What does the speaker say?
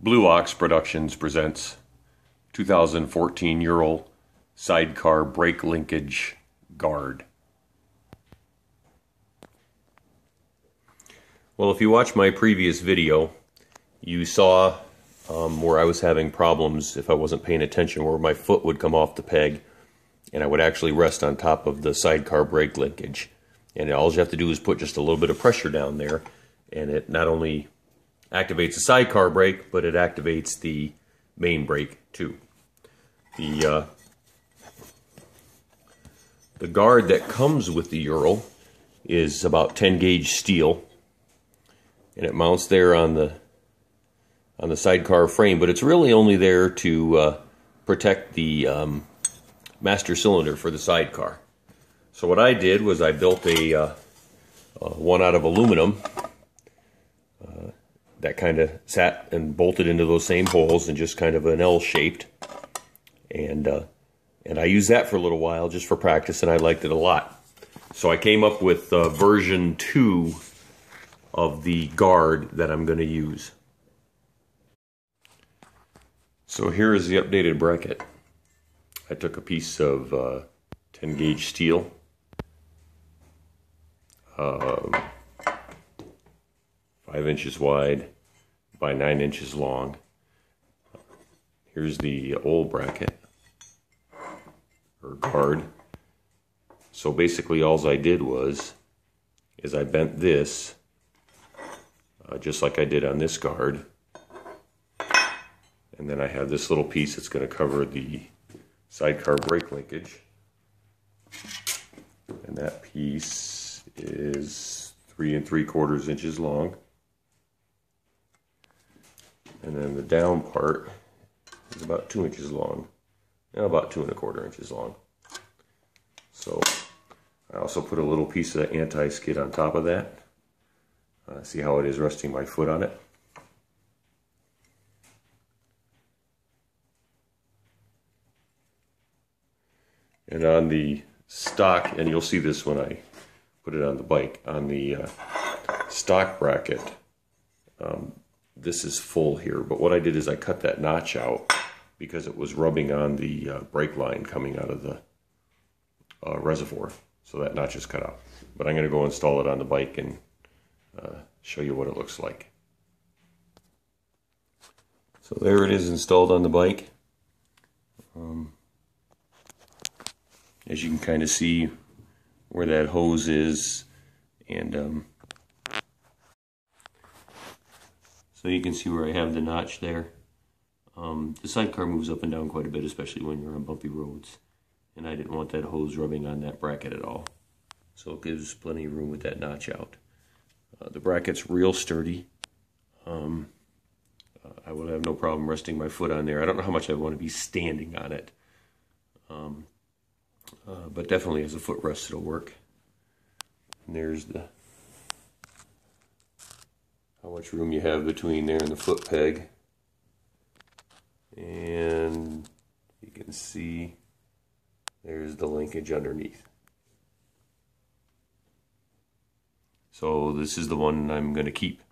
Blue Ox Productions presents 2014 Ural Sidecar Brake Linkage Guard. Well, if you watched my previous video, you saw where I was having problems if I wasn't paying attention, where my foot would come off the peg and I would actually rest on top of the sidecar brake linkage. And all you have to do is put just a little bit of pressure down there, and it not only activates the sidecar brake, but it activates the main brake too. The guard that comes with the Ural is about 10 gauge steel, and it mounts there on the sidecar frame, but it's really only there to protect the master cylinder for the sidecar. So what I did was I built a one out of aluminum that kind of sat and bolted into those same holes and just kind of an L-shaped, and I used that for a little while just for practice, and I liked it a lot. So I came up with version 2 of the guard that I'm going to use. So here is the updated bracket. I took a piece of 10 gauge steel, 5 inches wide by 9 inches long. Here's the old bracket, or guard. So basically all I did is I bent this just like I did on this guard, and then I have this little piece that's going to cover the sidecar brake linkage, and that piece is 3 3/4 inches long. And then the down part is about 2 inches long, and about 2 1/4 inches long. So I also put a little piece of anti-skid on top of that. See how it is resting my foot on it. And on the stock, and you'll see this when I put it on the bike, on the stock bracket, this is full here, but what I did is I cut that notch out because it was rubbing on the brake line coming out of the reservoir. So that notch is cut out. But I'm going to go install it on the bike and show you what it looks like. So there it is installed on the bike. As you can kind of see where that hose is, and so you can see where I have the notch there. The sidecar moves up and down quite a bit, especially when you're on bumpy roads, and I didn't want that hose rubbing on that bracket at all. So it gives plenty of room with that notch out. The bracket's real sturdy. I will have no problem resting my foot on there. I don't know how much I want to be standing on it, but definitely as a footrest it'll work. And there's how much room you have between there and the foot peg, and you can see there's the linkage underneath. So this is the one I'm going to keep.